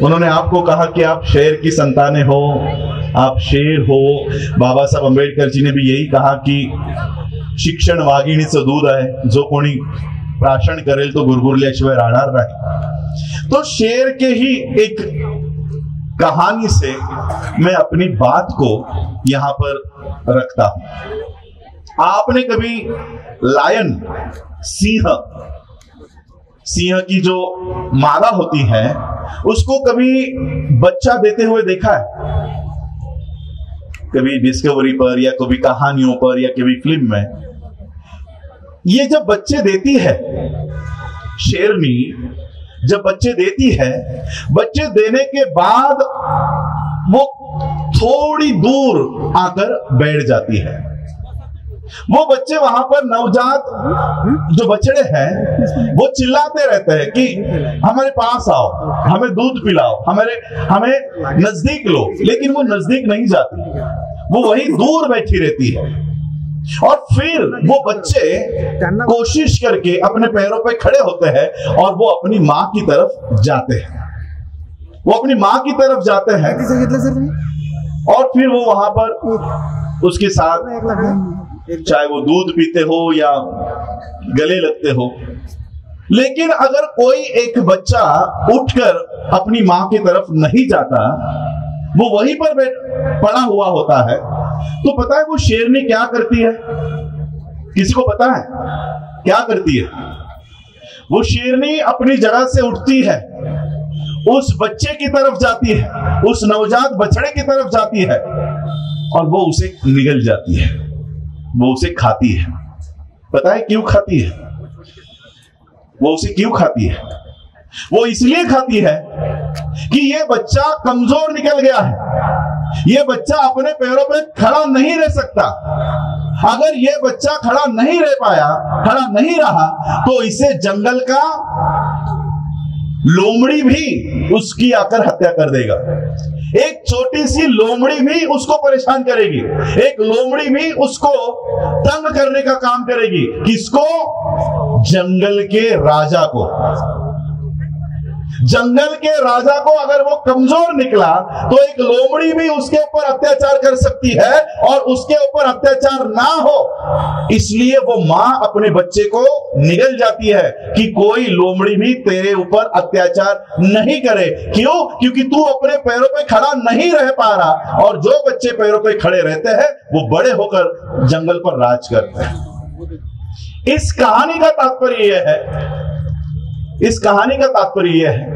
उन्होंने आपको कहा कि आप शेर की संतानें हो, आप शेर हो। बाबा साहब अंबेडकर जी ने भी यही कहा कि शिक्षण वाघिणीचं दूध आहे, जो कोणी प्राशन करेल तो गुरगुरल्याशिवाय राहणार नाही। तो शेर के ही एक कहानी से मैं अपनी बात को यहां पर रखता हूं। आपने कभी लायन, सिंह की जो मादा होती है उसको कभी बच्चा देते हुए देखा है? कभी डिस्कवरी पर या कभी कहानियों पर या कभी फिल्म में। ये जब बच्चे देती है, शेरनी जब बच्चे देती है, बच्चे देने के बाद वो थोड़ी दूर आकर बैठ जाती है। वो बच्चे वहां पर नवजात जो बछड़े हैं वो चिल्लाते रहते हैं कि हमारे पास आओ, हमें दूध पिलाओ, हमें नजदीक लो, लेकिन वो नजदीक नहीं जाती, वो वही दूर बैठी रहती है। और फिर वो बच्चे कोशिश करके अपने पैरों पे खड़े होते हैं और वो अपनी माँ की तरफ जाते हैं, वो अपनी माँ की तरफ जाते हैं और फिर वो वहां पर उसके साथ चाहे वो दूध पीते हो या गले लगते हो। लेकिन अगर कोई एक बच्चा उठकर अपनी माँ की तरफ नहीं जाता, वो वहीं पर पड़ा हुआ होता है, तो पता है वो शेरनी क्या करती है? किसी को पता है क्या करती है? वो शेरनी अपनी जगह से उठती है, उस बच्चे की तरफ जाती है, उस नवजात बछड़े की तरफ जाती है और वो उसे निगल जाती है, वो उसे खाती है। पता है क्यों खाती है? वो उसे क्यों खाती है? वो इसलिए खाती है कि ये बच्चा कमजोर निकल गया है, ये बच्चा अपने पैरों पे खड़ा नहीं रह सकता। अगर ये बच्चा खड़ा नहीं रह पाया, खड़ा नहीं रहा, तो इसे जंगल का लोमड़ी भी उसकी आकर हत्या कर देगा। एक छोटी सी लोमड़ी भी उसको परेशान करेगी, एक लोमड़ी भी उसको तंग करने का काम करेगी। किसको? जंगल के राजा को। जंगल के राजा को अगर वो कमजोर निकला तो एक लोमड़ी भी उसके ऊपर अत्याचार कर सकती है, और उसके ऊपर अत्याचार ना हो इसलिए वो मां अपने बच्चे को निगल जाती है कि कोई लोमड़ी भी तेरे ऊपर अत्याचार नहीं करे। क्यों? क्योंकि तू अपने पैरों पे खड़ा नहीं रह पा रहा, और जो बच्चे पैरों पे खड़े रहते हैं वो बड़े होकर जंगल पर राज करते हैं। इस कहानी का तात्पर्य यह है, इस कहानी का तात्पर्य यह है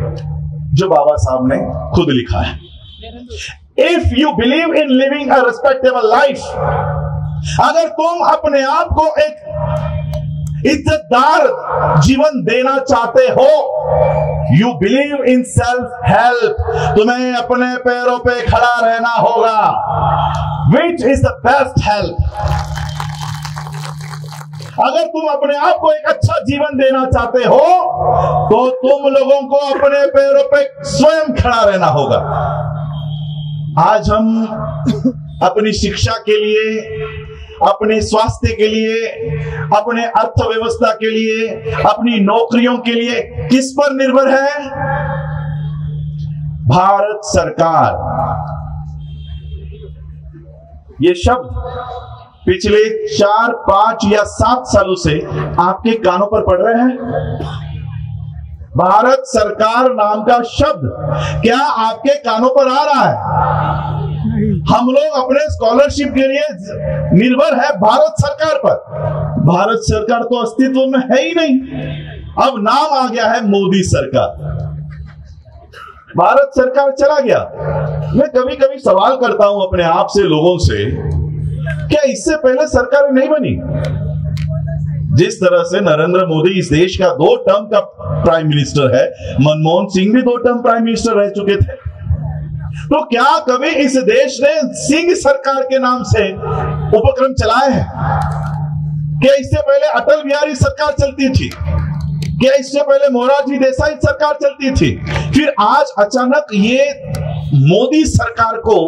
जो बाबा साहब ने खुद लिखा है। If you believe in living a respectable life, अगर तुम अपने आप को एक इज्जतदार जीवन देना चाहते हो, you believe in self help, तुम्हें अपने पैरों पे खड़ा रहना होगा। Which is the best help? अगर तुम अपने आप को एक अच्छा जीवन देना चाहते हो तो तुम लोगों को अपने पैरों पे स्वयं खड़ा रहना होगा। आज हम अपनी शिक्षा के लिए, अपने स्वास्थ्य के लिए, अपने अर्थव्यवस्था के लिए, अपनी नौकरियों के लिए किस पर निर्भर है? भारत सरकार। ये शब्द पिछले 4, 5 या 7 सालों से आपके कानों पर पड़ रहे हैं। भारत सरकार नाम का शब्द क्या आपके कानों पर आ रहा है? हम लोग अपने स्कॉलरशिप के लिए निर्भर है भारत सरकार पर। भारत सरकार तो अस्तित्व में है ही नहीं, अब नाम आ गया है मोदी सरकार। भारत सरकार चला गया। मैं कभी कभी सवाल करता हूं अपने आप से, लोगों से, क्या इससे पहले सरकार नहीं बनी? जिस तरह से नरेंद्र मोदी इस देश का 2 टर्म का प्राइम मिनिस्टर है, मनमोहन सिंह भी 2 टर्म प्राइम मिनिस्टर रह चुके थे, तो क्या कभी इस देश ने सिंह सरकार के नाम से उपक्रम चलाए हैं? क्या इससे पहले अटल बिहारी सरकार चलती थी? क्या इससे पहले मोरारजी देसाई सरकार चलती थी? फिर आज अचानक ये मोदी सरकार को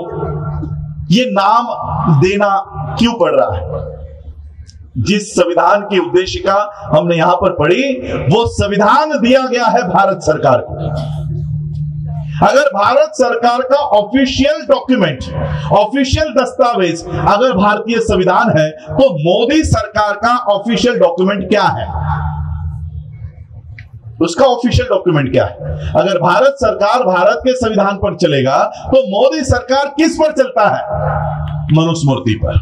ये नाम देना क्यों पड़ रहा है? जिस संविधान की उद्देशिका हमने यहां पर पढ़ी, वो संविधान दिया गया है भारत सरकार को। अगर भारत सरकार का ऑफिशियल डॉक्यूमेंट, ऑफिशियल दस्तावेज अगर भारतीय संविधान है, तो मोदी सरकार का ऑफिशियल डॉक्यूमेंट क्या है? उसका ऑफिशियल डॉक्यूमेंट क्या है? अगर भारत सरकार भारत के संविधान पर चलेगा, तो मोदी सरकार किस पर चलता है? मनुस्मृति पर,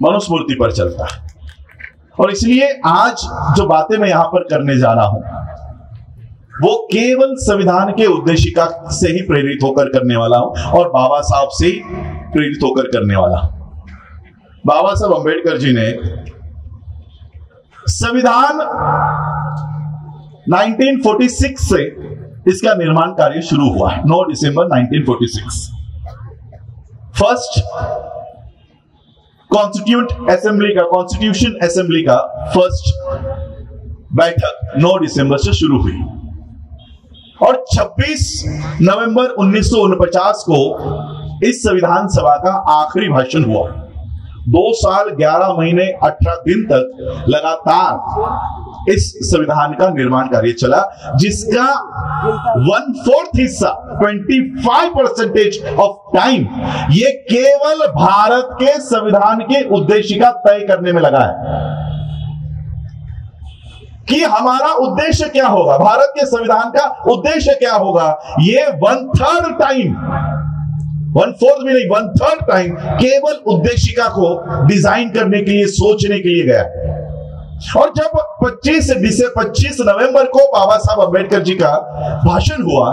मनुस्मृति पर चलता है। और इसलिए आज जो बातें मैं यहां पर करने जा रहा हूं, वो केवल संविधान के उद्देशिका से ही प्रेरित होकर करने वाला हूं और बाबा साहब से ही प्रेरित होकर करने वाला हूं। बाबा साहब अंबेडकर जी ने संविधान 1946 से इसका निर्माण कार्य शुरू हुआ है। 9 दिसंबर 1946 फर्स्ट कॉन्स्टिट्यूशन असेंबली का फर्स्ट बैठक 9 दिसंबर से शुरू हुई और 26 नवंबर 1949 को इस संविधान सभा का आखिरी भाषण हुआ। 2 साल 11 महीने 18 दिन तक लगातार इस संविधान का निर्माण कार्य चला, जिसका 1/4 हिस्सा 25% ऑफ टाइम ये केवल भारत के संविधान के उद्देशिका तय करने में लगा है कि हमारा उद्देश्य क्या होगा, भारत के संविधान का उद्देश्य क्या होगा। ये 1/3 टाइम, 1/4 भी नहीं, 1/3 टाइम केवल उद्देशिका को डिजाइन करने के लिए, सोचने के लिए गया। और जब 25 नवंबर को बाबा साहब अंबेडकर जी का भाषण हुआ,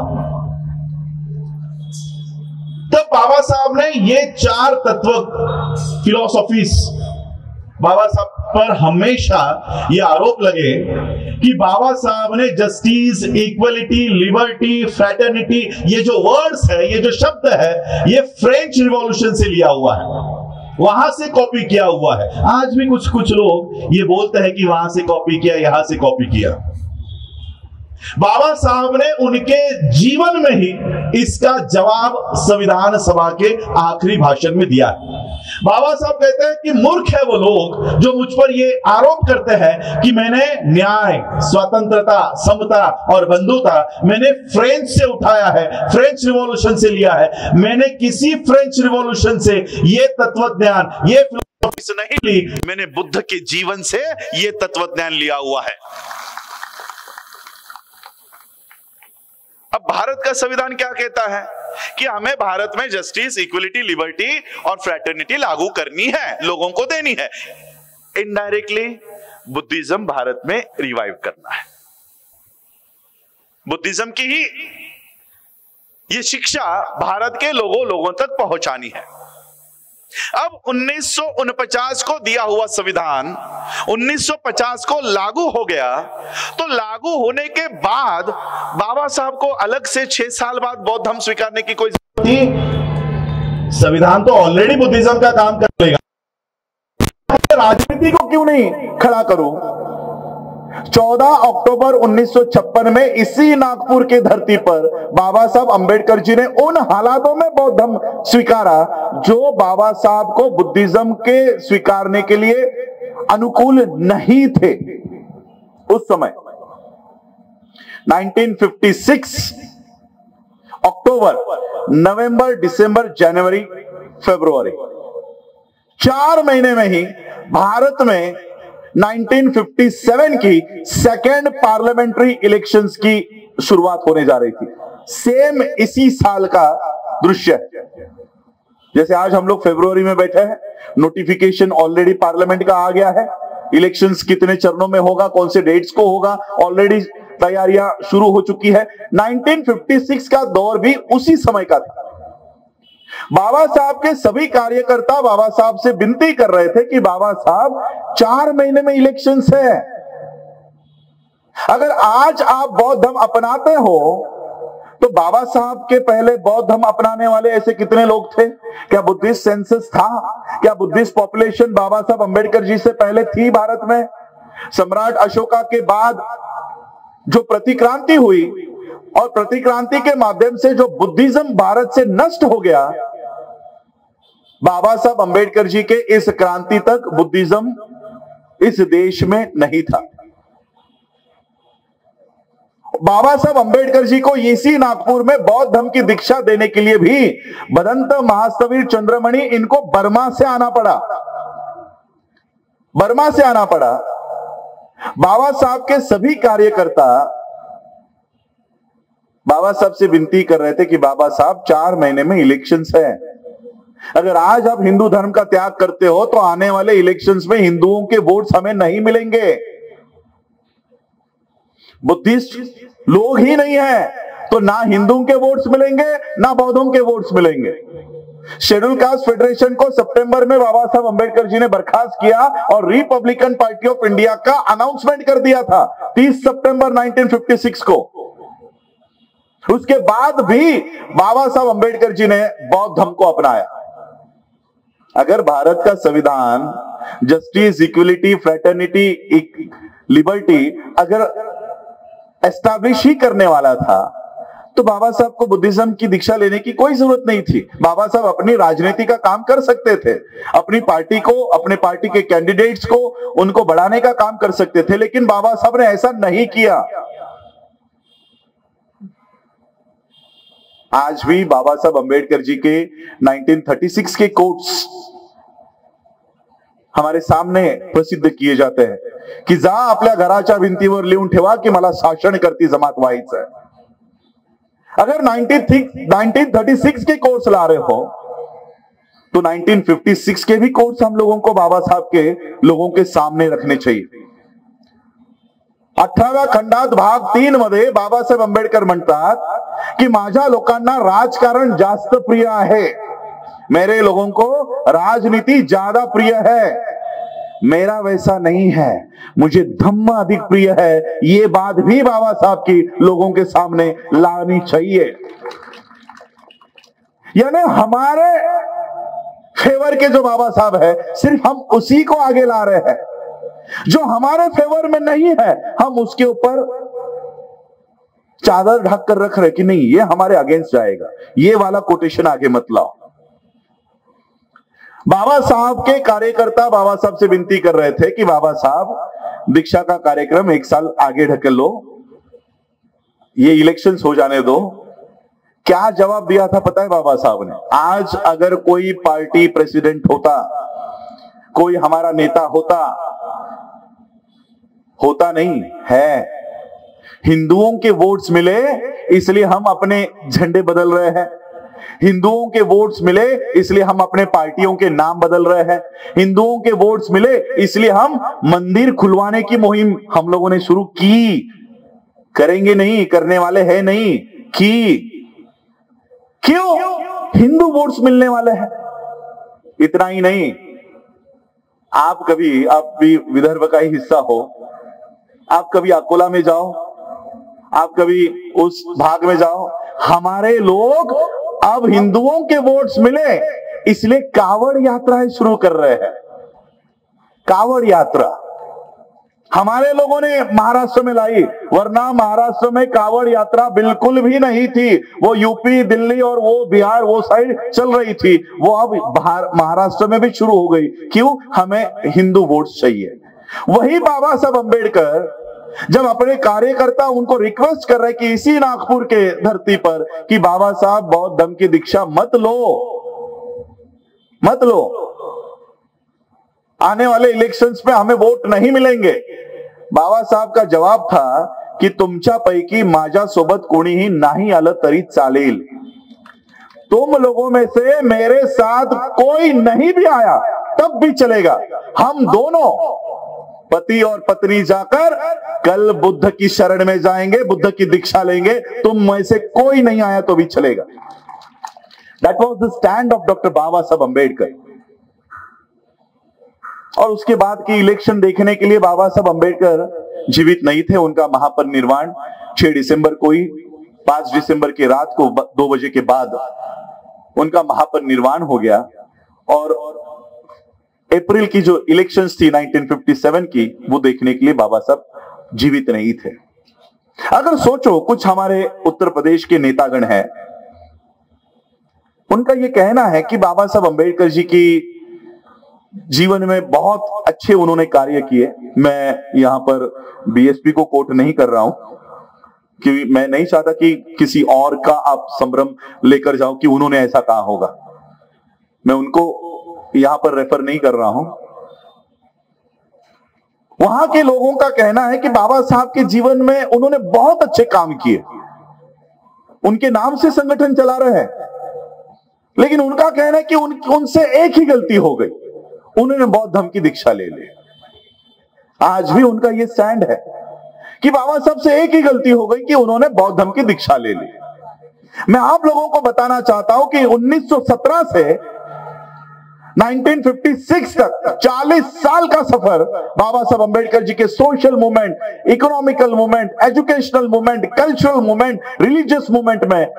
तब बाबा साहब ने ये 4 तत्व फिलॉसफीज, बाबा साहब पर हमेशा ये आरोप लगे कि बाबा साहब ने जस्टिस, इक्वलिटी, लिबर्टी, फ्रैटर्निटी, ये जो वर्ड्स है, ये जो शब्द है, ये फ्रेंच रिवॉल्यूशन से लिया हुआ है, वहां से कॉपी किया हुआ है। आज भी कुछ लोग ये बोलते हैं कि वहां से कॉपी किया, यहां से कॉपी किया। बाबा साहब ने उनके जीवन में ही इसका जवाब संविधान सभा के आखिरी भाषण में दिया। बाबा साहब कहते हैं कि मूर्ख है वो लोग जो मुझ पर ये आरोप करते हैं कि मैंने न्याय, स्वतंत्रता, समता और बंधुता मैंने फ्रेंच से उठाया है, फ्रेंच रिवॉल्यूशन से लिया है। मैंने किसी फ्रेंच रिवॉल्यूशन से ये तत्वज्ञान, ये फिलॉसफी नहीं ली, मैंने बुद्ध के जीवन से ये तत्वज्ञान लिया हुआ है। अब भारत का संविधान क्या कहता है कि हमें भारत में जस्टिस, इक्वलिटी, लिबर्टी और फ्रैटर्निटी लागू करनी है, लोगों को देनी है। इनडायरेक्टली बुद्धिज्म भारत में रिवाइव करना है, बुद्धिज्म की ही ये शिक्षा भारत के लोगों तक पहुंचानी है। अब 1949 को दिया हुआ संविधान 1950 को लागू हो गया, तो लागू होने के बाद बाबा साहब को अलग से 6 साल बाद बौद्ध धर्म स्वीकारने की कोई जरूरत थी? संविधान तो ऑलरेडी बुद्धिज्म का काम कर लेगा, राजनीति को क्यों नहीं खड़ा करो? 14 अक्टूबर 1956 में इसी नागपुर की धरती पर बाबा साहब अंबेडकर जी ने उन हालातों में बौद्ध धर्म स्वीकारा जो बाबा साहब को बुद्धिज्म के स्वीकारने के लिए अनुकूल नहीं थे उस समय। 1956 अक्टूबर, नवंबर, दिसंबर, जनवरी, फरवरी, 4 महीने में ही भारत में 1957 की सेकेंड पार्लियामेंट्री इलेक्शंस की शुरुआत होने जा रही थी। सेम इसी साल का दृश्य, जैसे आज हम लोग फरवरी में बैठे हैं, नोटिफिकेशन ऑलरेडी पार्लियामेंट का आ गया है, इलेक्शंस कितने चरणों में होगा, कौन से डेट्स को होगा, ऑलरेडी तैयारियां शुरू हो चुकी है। 1956 का दौर भी उसी समय का था। बाबा साहब के सभी कार्यकर्ता बाबा साहब से विनती कर रहे थे कि बाबा साहब 4 महीने में इलेक्शंस है, अगर आज आप बौद्ध धर्म अपनाते हो तो बाबा साहब के पहले बौद्ध धर्म अपनाने वाले ऐसे कितने लोग थे? क्या बुद्धिस्ट सेंसस था? क्या बुद्धिस्ट पॉपुलेशन बाबा साहब अंबेडकर जी से पहले थी भारत में? सम्राट अशोका के बाद जो प्रतिक्रांति हुई और प्रतिक्रांति के माध्यम से जो बुद्धिज्म भारत से नष्ट हो गया, बाबा साहब अंबेडकर जी के इस क्रांति तक बुद्धिज्म इस देश में नहीं था। बाबा साहब अंबेडकर जी को इसी नागपुर में बौद्ध धर्म की दीक्षा देने के लिए भी भदंत महास्तवीर चंद्रमणि इनको बर्मा से आना पड़ा। बर्मा से आना पड़ा। बाबा साहब के सभी कार्यकर्ता बाबा साहब से विनती कर रहे थे कि बाबा साहब 4 महीने में इलेक्शंस है, अगर आज आप हिंदू धर्म का त्याग करते हो तो आने वाले इलेक्शंस में हिंदुओं के वोट्स हमें नहीं मिलेंगे। बुद्धिस्ट लोग ही नहीं है तो ना हिंदुओं के वोट्स मिलेंगे ना बौद्धों के वोट्स मिलेंगे। शेड्यूल कास्ट फेडरेशन को सितंबर में बाबा साहब अंबेडकर जी ने बर्खास्त किया और रिपब्लिकन पार्टी ऑफ इंडिया का अनाउंसमेंट कर दिया था 30 सितंबर 1956 को। उसके बाद भी बाबा साहब अंबेडकर जी ने बौद्ध धर्म को अपनाया। अगर भारत का संविधान जस्टिस, इक्वलिटी, फ्रेटर्निटी, लिबर्टी अगर एस्टैब्लिश ही करने वाला था तो बाबा साहब को बुद्धिज्म की दीक्षा लेने की कोई जरूरत नहीं थी। बाबा साहब अपनी राजनीति का काम कर सकते थे, अपनी पार्टी को, अपने पार्टी के कैंडिडेट्स को, उनको बढ़ाने का काम कर सकते थे, लेकिन बाबा साहब ने ऐसा नहीं किया। आज भी बाबा साहब अंबेडकर जी के 1936 के कोट्स हमारे सामने प्रसिद्ध किए जाते हैं की जा आपल्या घराच्या भिंतीवर लिहून ठेवा की मला शासन करती जमात व्हायचं। अगर 1936 के कोर्स ला रहे हो तो 1956 के भी कोर्स हम लोगों को बाबा साहब के लोगों के सामने रखने चाहिए। 18व्या खंडात भाग 3 मध्ये बाबासाहेब आंबेडकर म्हणतात की माझ्या लोकांना राजकारण जास्त प्रिय आहे, मेरे लोगों को राजनीति ज्यादा प्रिय है, मेरा वैसा नहीं है, मुझे धम्म अधिक प्रिय है। ये बात भी बाबा साहब की लोगों के सामने लानी चाहिए। यानी हमारे फेवर के जो बाबा साहब है सिर्फ हम उसी को आगे ला रहे हैं, जो हमारे फेवर में नहीं है हम उसके ऊपर चादर ढक कर रख रहे कि नहीं ये हमारे अगेंस्ट जाएगा, ये वाला कोटेशन आगे मत लाओ। बाबा साहब के कार्यकर्ता बाबा साहब से विनती कर रहे थे कि बाबा साहब दीक्षा का कार्यक्रम 1 साल आगे ढकेल लो, ये इलेक्शंस हो जाने दो। क्या जवाब दिया था पता है बाबा साहब ने? आज अगर कोई पार्टी प्रेसिडेंट होता, कोई हमारा नेता होता नहीं है, हिंदुओं के वोट्स मिले इसलिए हम अपने झंडे बदल रहे हैं, हिंदुओं के वोट्स मिले इसलिए हम अपने पार्टियों के नाम बदल रहे हैं, हिंदुओं के वोट्स मिले इसलिए हम मंदिर खुलवाने की मुहिम हम लोगों ने शुरू की। करेंगे नहीं, करने वाले हैं नहीं की। क्यों? हिंदू वोट्स मिलने वाले हैं। इतना ही नहीं, आप भी विदर्भ का ही हिस्सा हो, आप कभी अकोला में जाओ, आप कभी उस भाग में जाओ, हमारे लोग अब हिंदुओं के वोट्स मिले इसलिए कावड़ यात्राएं शुरू कर रहे हैं। कावड़ यात्रा हमारे लोगों ने महाराष्ट्र में लाई, वरना महाराष्ट्र में कावड़ यात्रा बिल्कुल भी नहीं थी। वो यूपी, दिल्ली और वो बिहार वो साइड चल रही थी, वो अब महाराष्ट्र में भी शुरू हो गई। क्यों? हमें हिंदू वोट्स चाहिए। वही बाबा साहब अंबेडकर जब अपने कार्यकर्ता उनको रिक्वेस्ट कर रहे कि इसी नागपुर के धरती पर कि बाबा साहब बौद्ध धर्म की दीक्षा मत लो, आने वाले इलेक्शंस में हमें वोट नहीं मिलेंगे, बाबा साहब का जवाब था की तुमच्यापैकी माझ्यासोबत कोणीही नाही आलं तरी चालेल, तुम लोगों में से मेरे साथ कोई नहीं भी आया तब भी चलेगा, हम दोनों पति और पत्नी जाकर कल बुद्ध की शरण में जाएंगे, बुद्ध की दीक्षा लेंगे, तुम में से कोई नहीं आया तो भी चलेगा। That was the stand of doctor Baba Saheb Ambedkar. और उसके बाद की इलेक्शन देखने के लिए बाबा साहब अंबेडकर जीवित नहीं थे। उनका महापरिनिर्वाण 6 दिसंबर को ही, 5 दिसंबर की रात को 2 बजे के बाद उनका महापरिनिर्वाण हो गया। और अप्रैल की जो इलेक्शंस थी 1957 की, वो देखने के लिए बाबा साहब जीवित नहीं थे। अगर सोचो, कुछ हमारे उत्तर प्रदेश के नेतागण हैं, उनका यह कहना है कि बाबा साहब अंबेडकर जी की जीवन में बहुत अच्छे उन्होंने कार्य किए। मैं यहां पर बीएसपी को कोट नहीं कर रहा हूं, कि मैं नहीं चाहता कि किसी और का आप संभ्रम लेकर जाओ कि उन्होंने ऐसा कहा होगा। मैं उनको यहां पर रेफर नहीं कर रहा हूं। वहां के लोगों का कहना है कि बाबा साहब के जीवन में उन्होंने बहुत अच्छे काम किए, उनके नाम से संगठन चला रहे हैं, लेकिन उनका कहना है कि उनसे एक ही गलती हो गई, उन्होंने बौद्ध धर्म की दीक्षा ले ली। आज भी उनका यह स्टैंड है कि बाबा साहब से एक ही गलती हो गई कि उन्होंने बौद्ध धर्म की दीक्षा ले ली। मैं आप लोगों को बताना चाहता हूं कि 1917 से 1956 तक 40 साल का सफर बाबा साहब अंबेडकर जी के social movement, economical movement, educational movement, cultural movement, religious movement में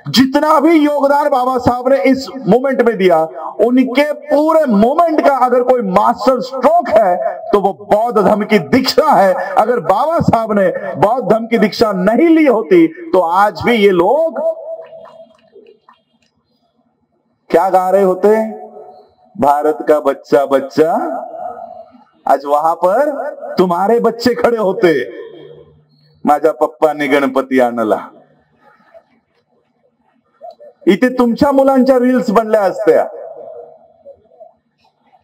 जितना भी योगदान बाबा साहब ने इस मूवमेंट में दिया, उनके पूरे मूवमेंट का अगर कोई मास्टर स्ट्रोक है तो वो बौद्ध धर्म की दीक्षा है। अगर बाबा साहब ने बौद्ध धर्म की दीक्षा नहीं ली होती तो आज भी ये लोग क्या गा रहे होते? भारत का बच्चा बच्चा। आज वहां पर तुम्हारे बच्चे खड़े होते, माझ्या पप्पाने गणपती आणला, इथे तुमच्या मुलांच्या रील्स बनल्या असत्या।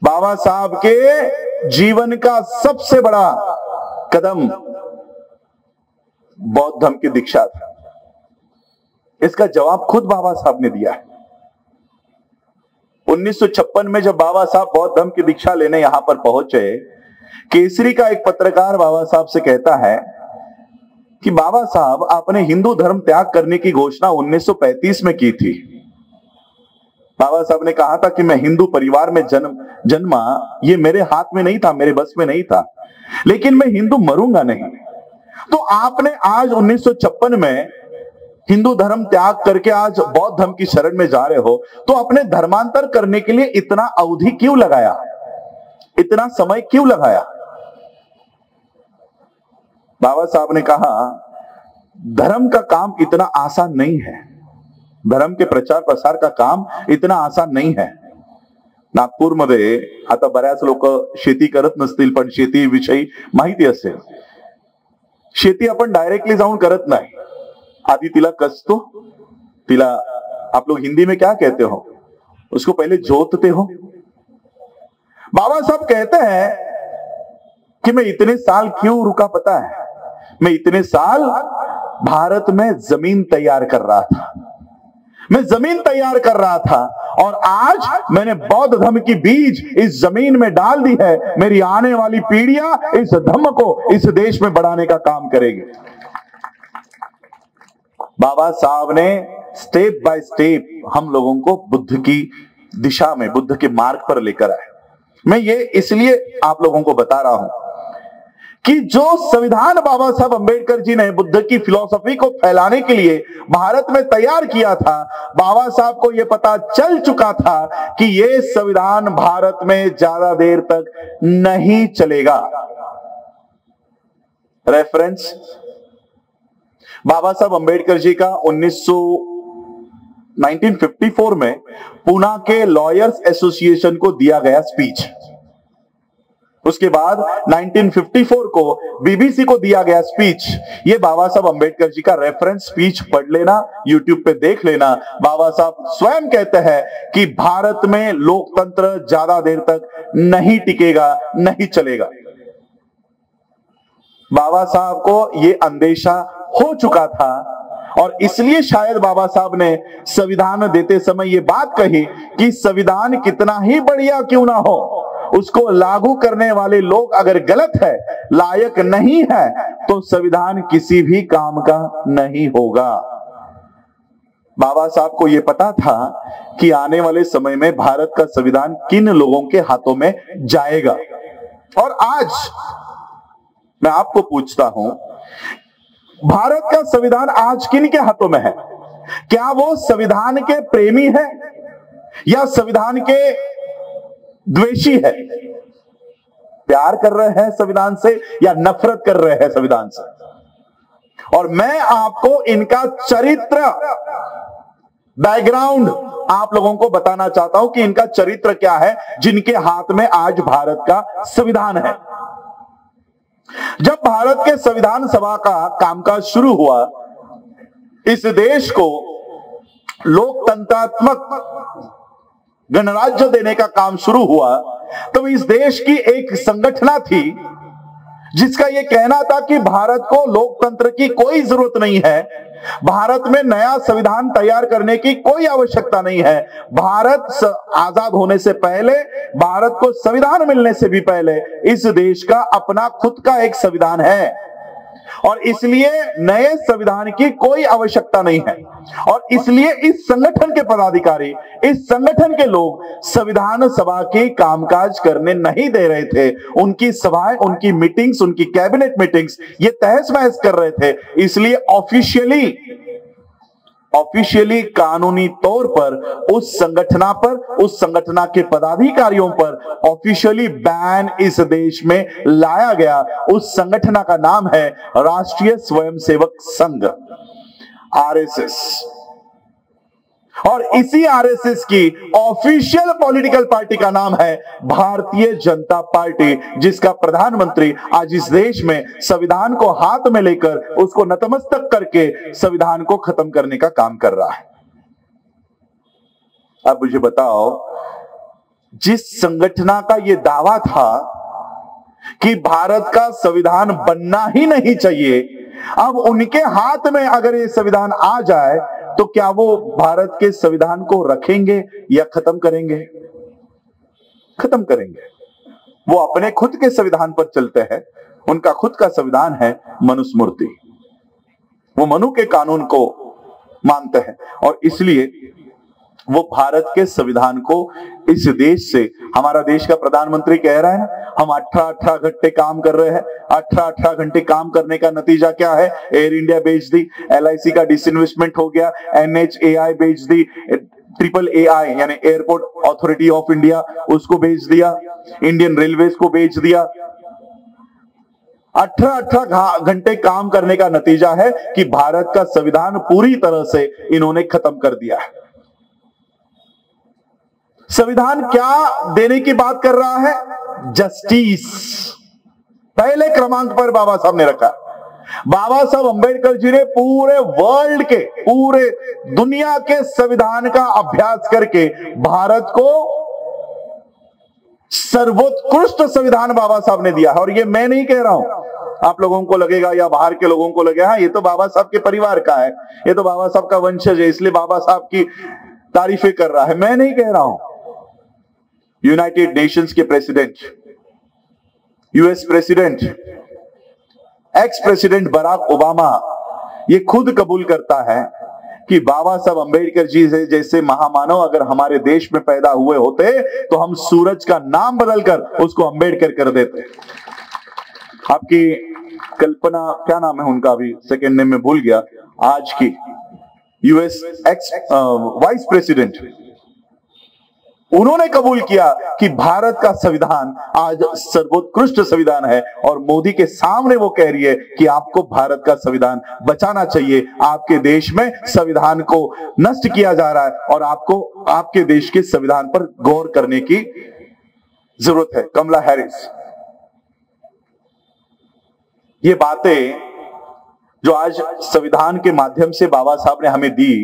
बाबा साहब के जीवन का सबसे बड़ा कदम बौद्ध धर्म की दीक्षा था। इसका जवाब खुद बाबा साहब ने दिया है। 1956 में जब बाबा साहब बौद्ध धर्म की दीक्षा लेने यहां पर पहुंचे, केसरी का एक पत्रकार बाबा साहब से कहता है कि बाबा साहब आपने हिंदू धर्म त्याग करने की घोषणा 1935 में की थी। बाबा साहब ने कहा था कि मैं हिंदू परिवार में जन्मा, ये मेरे हाथ में नहीं था, मेरे बस में नहीं था, लेकिन मैं हिंदू मरूंगा नहीं। तो आपने आज 1956 में हिंदू धर्म त्याग करके आज बौद्ध धर्म की शरण में जा रहे हो, तो अपने धर्मांतर करने के लिए इतना अवधि क्यों लगाया, इतना समय क्यों लगाया? बाबा साहब ने कहा धर्म का काम इतना आसान नहीं है, धर्म के प्रचार प्रसार का काम इतना आसान नहीं है। नागपूरमध्ये आता बऱ्याच लोक शेती करत नसतील, पण शेतीविषयी माहिती असेल। शेती आपण डायरेक्टली जाऊन करत नाही, आधी तिला कसतो, तिला आप लोग हिंदी में क्या कहते हो, उसको पहले जोतते हो। बाबा साहब कहते हैं कि मैं इतने साल क्यों रुका पता है? मैं इतने साल भारत में जमीन तैयार कर रहा था, मैं जमीन तैयार कर रहा था और आज मैंने बौद्ध धर्म की बीज इस जमीन में डाल दी है। मेरी आने वाली पीढ़ियां इस धर्म को इस देश में बढ़ाने का काम करेगी। बाबा साहब ने स्टेप बाय स्टेप हम लोगों को बुद्ध की दिशा में, बुद्ध के मार्ग पर लेकर आए। मैं ये इसलिए आप लोगों को बता रहा हूं कि जो संविधान बाबा साहब अंबेडकर जी ने बुद्ध की फिलॉसफी को फैलाने के लिए भारत में तैयार किया था, बाबा साहब को यह पता चल चुका था कि यह संविधान भारत में ज्यादा देर तक नहीं चलेगा। रेफरेंस बाबा साहब अंबेडकर जी का 1954 में पुणे के लॉयर्स एसोसिएशन को दिया गया स्पीच। उसके बाद 1954 को बीबीसी को दिया गया स्पीच। ये बाबा साहब अंबेडकर जी का रेफरेंस स्पीच पढ़ लेना, यूट्यूब पे देख लेना। बाबा साहब स्वयं कहते हैं कि भारत में लोकतंत्र ज्यादा देर तक नहीं टिकेगा, नहीं चलेगा। बाबा साहब को यह अंदेशा हो चुका था और इसलिए शायद बाबा साहब ने संविधान देते समय यह बात कही कि संविधान कितना ही बढ़िया क्यों ना हो, उसको लागू करने वाले लोग अगर गलत है, लायक नहीं है, तो संविधान किसी भी काम का नहीं होगा। बाबा साहब को यह पता था कि आने वाले समय में भारत का संविधान किन लोगों के हाथों में जाएगा। और आज मैं आपको पूछता हूं, भारत का संविधान आज किन के हाथों में है? क्या वो संविधान के प्रेमी है या संविधान के द्वेषी है? प्यार कर रहे हैं संविधान से या नफरत कर रहे हैं संविधान से? और मैं आपको इनका चरित्र, बैकग्राउंड आप लोगों को बताना चाहता हूं कि इनका चरित्र क्या है जिनके हाथ में आज भारत का संविधान है। जब भारत के संविधान सभा का कामकाज शुरू हुआ, इस देश को लोकतंत्रात्मक गणराज्य देने का काम शुरू हुआ, तब इस देश की एक संगठना थी जिसका यह कहना था कि भारत को लोकतंत्र की कोई जरूरत नहीं है, भारत में नया संविधान तैयार करने की कोई आवश्यकता नहीं है। भारत आजाद होने से पहले, भारत को संविधान मिलने से भी पहले इस देश का अपना खुद का एक संविधान है और इसलिए नए संविधान की कोई आवश्यकता नहीं है। और इसलिए इस संगठन के पदाधिकारी, इस संगठन के लोग संविधान सभा के कामकाज करने नहीं दे रहे थे। उनकी सभाएं, उनकी मीटिंग्स, उनकी कैबिनेट मीटिंग्स ये तहस महस कर रहे थे। इसलिए ऑफिशियली कानूनी तौर पर उस संगठना पर, उस संगठना के पदाधिकारियों पर ऑफिशियली बैन इस देश में लाया गया। उस संगठना का नाम है राष्ट्रीय स्वयंसेवक संघ, आरएसएस। और इसी आरएसएस की ऑफिशियल पॉलिटिकल पार्टी का नाम है भारतीय जनता पार्टी, जिसका प्रधानमंत्री आज इस देश में संविधान को हाथ में लेकर उसको नतमस्तक करके संविधान को खत्म करने का काम कर रहा है। अब मुझे बताओ, जिस संगठन का यह दावा था कि भारत का संविधान बनना ही नहीं चाहिए, अब उनके हाथ में अगर ये संविधान आ जाए तो क्या वो भारत के संविधान को रखेंगे या खत्म करेंगे? खत्म करेंगे। वो अपने खुद के संविधान पर चलते हैं। उनका खुद का संविधान है मनुस्मृति। वो मनु के कानून को मानते हैं और इसलिए वो भारत के संविधान को इस देश से, हमारा देश का प्रधानमंत्री कह रहा है ना, हम 18 घंटे काम कर रहे हैं। 18 घंटे काम करने का नतीजा क्या है? एयर इंडिया बेच दी, LIC का डिसइन्वेस्टमेंट हो गया, NHAI बेच दी, AAAI यानी एयरपोर्ट अथॉरिटी ऑफ इंडिया उसको बेच दिया, इंडियन रेलवेज को बेच दिया। 18 घंटे काम करने का नतीजा है कि भारत का संविधान पूरी तरह से इन्होंने खत्म कर दिया है। संविधान क्या देने की बात कर रहा है? जस्टिस पहले क्रमांक पर बाबा साहब ने रखा। बाबा साहब अंबेडकर जी ने पूरे वर्ल्ड के, पूरे दुनिया के संविधान का अभ्यास करके भारत को सर्वोत्कृष्ट संविधान बाबा साहब ने दिया है। और ये मैं नहीं कह रहा हूं, आप लोगों को लगेगा या बाहर के लोगों को लगेगा ये तो बाबा साहब के परिवार का है, ये तो बाबा साहब का वंशज है, इसलिए बाबा साहब की तारीफें कर रहा है। मैं नहीं कह रहा हूं। यूनाइटेड नेशंस के president, US president, ex president Barack Obama ये खुद कबूल करता है कि बाबा साहब अंबेडकर जी जैसे महामानव अगर हमारे देश में पैदा हुए होते तो हम सूरज का नाम बदलकर उसको अंबेडकर कर देते। आपकी कल्पना, क्या नाम है उनका, अभी सेकेंड नेम में भूल गया, आज की US एक्स वाइस प्रेसिडेंट, उन्होंने कबूल किया कि भारत का संविधान आज सर्वोत्कृष्ट संविधान है और मोदी के सामने वो कह रही है कि आपको भारत का संविधान बचाना चाहिए। आपके देश में संविधान को नष्ट किया जा रहा है और आपको आपके देश के संविधान पर गौर करने की जरूरत है। कमला हैरिस, ये बातें जो आज संविधान के माध्यम से बाबा साहब ने हमें दी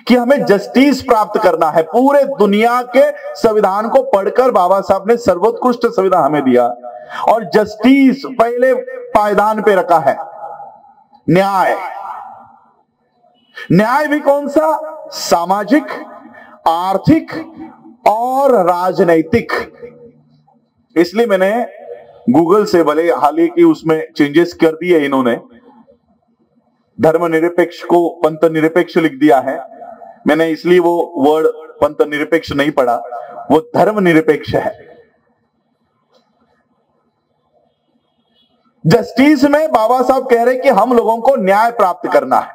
कि हमें जस्टिस प्राप्त करना है, पूरे दुनिया के संविधान को पढ़कर बाबा साहब ने सर्वोत्कृष्ट संविधान हमें दिया और जस्टिस पहले पायदान पे रखा है। न्याय, न्याय भी कौन सा? सामाजिक, आर्थिक और राजनैतिक। इसलिए मैंने गूगल से, भले हाल ही की उसमें चेंजेस कर दिए इन्होंने, धर्मनिरपेक्ष को पंथ निरपेक्ष लिख दिया है। मैंने इसलिए वो वर्ड पंथ निरपेक्ष नहीं पढ़ा, वो धर्मनिरपेक्ष है। जस्टिस में बाबा साहब कह रहे कि हम लोगों को न्याय प्राप्त करना है।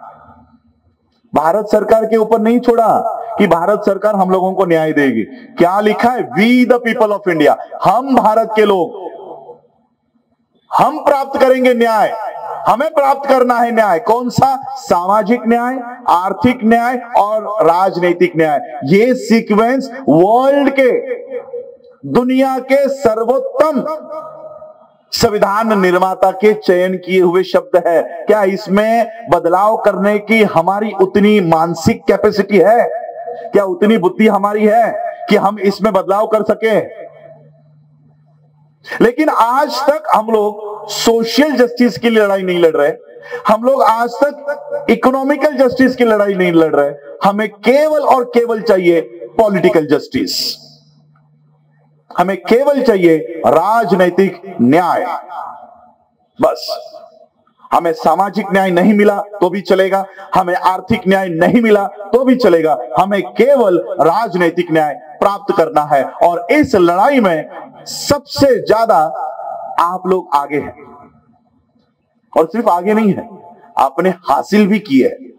भारत सरकार के ऊपर नहीं छोड़ा कि भारत सरकार हम लोगों को न्याय देगी। क्या लिखा है? We the people of India, हम भारत के लोग, हम प्राप्त करेंगे न्याय। हमें प्राप्त करना है न्याय। कौन सा? सामाजिक न्याय, आर्थिक न्याय और राजनीतिक न्याय। ये सीक्वेंस वर्ल्ड के, दुनिया के सर्वोत्तम संविधान निर्माता के चयन किए हुए शब्द है। क्या इसमें बदलाव करने की हमारी उतनी मानसिक कैपेसिटी है? क्या उतनी बुद्धि हमारी है कि हम इसमें बदलाव कर सके? लेकिन आज तक हम लोग सोशल जस्टिस की लड़ाई नहीं लड़ रहे, हम लोग आज तक इकोनॉमिकल जस्टिस की लड़ाई नहीं लड़ रहे। हमें केवल और केवल चाहिए पॉलिटिकल जस्टिस, हमें केवल चाहिए राजनैतिक न्याय। बस हमें सामाजिक न्याय नहीं मिला तो भी चलेगा, हमें आर्थिक न्याय नहीं मिला तो भी चलेगा, हमें केवल राजनैतिक न्याय प्राप्त करना है। और इस लड़ाई में सबसे ज्यादा आप लोग आगे हैं, और सिर्फ आगे नहीं है, आपने हासिल भी किए है।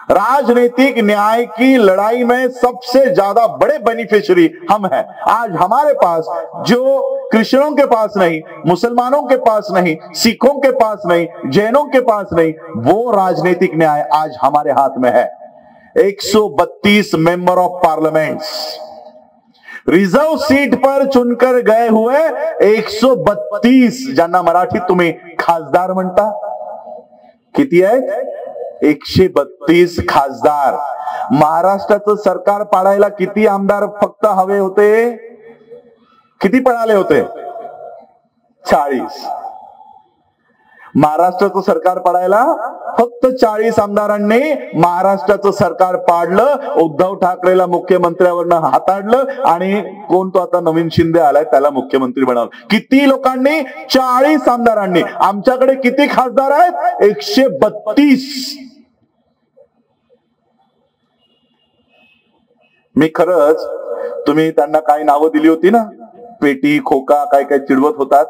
राजनीतिक न्याय की लड़ाई में सबसे ज्यादा बड़े बेनिफिशियरी हम हैं। आज हमारे पास जो क्रिश्चियनों के पास नहीं, मुसलमानों के पास नहीं, सिखों के पास नहीं, जैनों के पास नहीं, वो राजनीतिक न्याय आज हमारे हाथ में है। 132 member of parliaments, reserve seat पर चुनकर गए हुए 132, ज्यांना मराठीत तुम्ही खासदार म्हणता, किती आहेत? 132 खासदार। महाराष्ट्राचं सरकार पाडायला किती आमदार फक्त हवे होते? किती पडाले होते? 40। महाराष्ट्राचं सरकार पाडायला फक्त 40 आमदारांनी महाराष्ट्राचं सरकार पाडलं, उद्धव ठाकरेला मुख्यमंत्र्यावरनं हाताडलं आणि कोण तो आता नवीन शिंदे आलाय त्याला मुख्यमंत्री बनवलं। किती लोकांनी? 40 आमदारांनी। आमच्याकडे किती खासदार आहेत? 132। मी खरंच, तुम्ही त्यांना काही नावं दिली होती ना, पेटी खोका काय काय चिडवत होतात,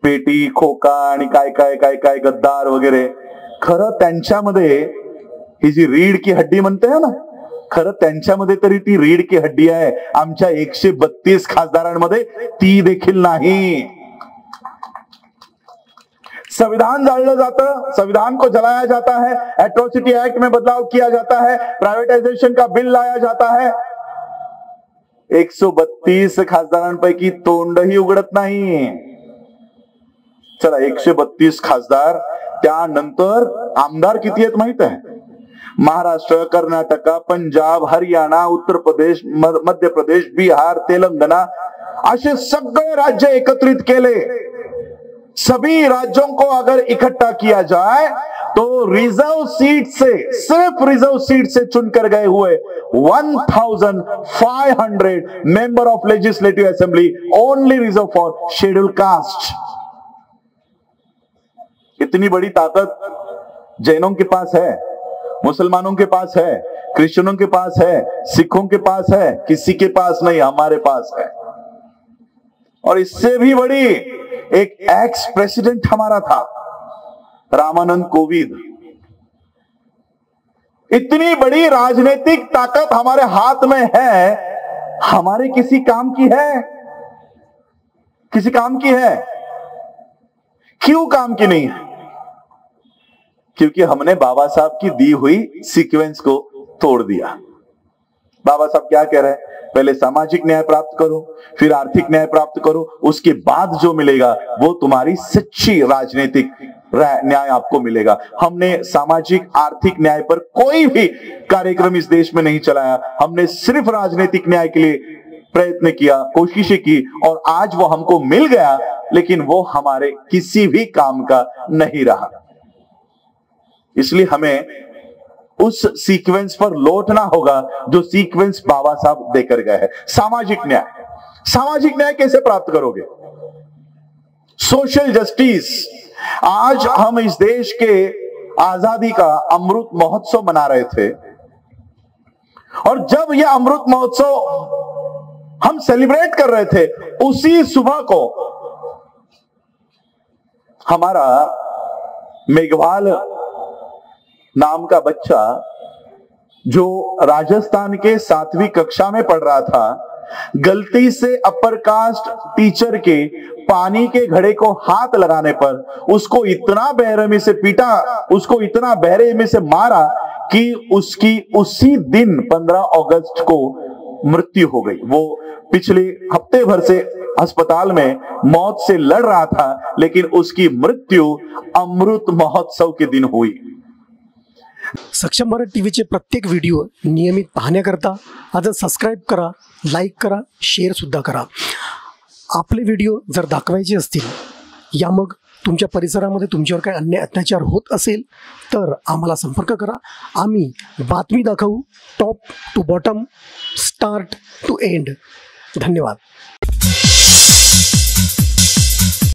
पेटी खोका आणि काय काय काय काय गद्दार वगैरे। खरं त्यांच्यामध्ये ही जी रीड की हड्डी म्हणते ना, खरं त्यांच्यामध्ये तरी ती रीड की हड्डी आहे, आमच्या 132 खासदारांमध्ये ती देखील नाही। संविधान जाळलं जातं, संविधान को जलाया जाता है, एट्रोसिटी एक्ट में बदलाव किया जाता है, प्राइवेटाइजेशन का बिल लाया जाता है। 132 खासदारांपैकी तोंडही उघडत नाही। चला 132 खासदार, त्यानंतर आमदार किती आहेत माहित आहे? महाराष्ट्र, कर्नाटक, पंजाब, हरियाणा, उत्तर प्रदेश, मध्य प्रदेश, बिहार, तेलंगाना, असे सगळे राज्य एकत्रित केले। सभी राज्यों को अगर इकट्ठा किया जाए तो रिजर्व सीट से, सिर्फ रिजर्व सीट से चुनकर गए हुए 1500 member of legislative assembly only reserve for schedule caste. इतनी बड़ी ताकत जैनों के पास है, मुसलमानों के पास है, क्रिश्चियनों के पास है, सिखों के पास है, किसी के पास नहीं, हमारे पास है। और इससे भी बड़ी एक एक्स प्रेसिडेंट हमारा था, रामानंद कोविंद। इतनी बड़ी राजनीतिक ताकत हमारे हाथ में है, हमारे किसी काम की है? किसी काम की है? क्यों काम की नहीं है? क्योंकि हमने बाबा साहब की दी हुई सीक्वेंस को तोड़ दिया। बाबा साहब क्या कह रहे हैं? पहले सामाजिक न्याय प्राप्त करो, फिर आर्थिक न्याय प्राप्त करो, उसके बाद जो मिलेगा वो तुम्हारी सच्ची राजनीतिक न्याय आपको मिलेगा। हमने सामाजिक आर्थिक न्याय पर कोई भी कार्यक्रम इस देश में नहीं चलाया, हमने सिर्फ राजनीतिक न्याय के लिए प्रयत्न किया, कोशिशें की, और आज वो हमको मिल गया, लेकिन वो हमारे किसी भी काम का नहीं रहा। इसलिए हमें उस सीक्वेंस पर लौटना होगा जो सीक्वेंस बाबा साहब देकर गए हैं। सामाजिक न्याय, सामाजिक न्याय कैसे प्राप्त करोगे? Social justice. आज हम इस देश के आजादी का अमृत महोत्सव मना रहे थे, और जब यह अमृत महोत्सव हम सेलिब्रेट कर रहे थे, उसी सुबह को हमारा मेघवाल नाम का बच्चा, जो राजस्थान के 7वीं कक्षा में पढ़ रहा था, गलती से अपर कास्ट टीचर के पानी के घड़े को हाथ लगाने पर उसको इतना बेरहमी से पीटा, उसको इतना बेरहमी से मारा कि उसकी उसी दिन 15 अगस्त को मृत्यु हो गई। वो पिछले हफ्ते भर से अस्पताल में मौत से लड़ रहा था, लेकिन उसकी मृत्यु अमृत महोत्सव के दिन हुई। सक्षम भारत टीव्हीचे प्रत्येक व्हिडिओ नियमित पाहण्याकरता आजच सबस्क्राईब करा, लाईक करा, शेअर सुद्धा करा। आपले व्हिडिओ जर दाखवायचे असतील या मग तुमच्या परिसरामध्ये तुमच्यावर काही अन्याय अत्याचार होत असेल तर आम्हाला संपर्क करा। आम्ही बातमी दाखवू, top to bottom, start to end. धन्यवाद।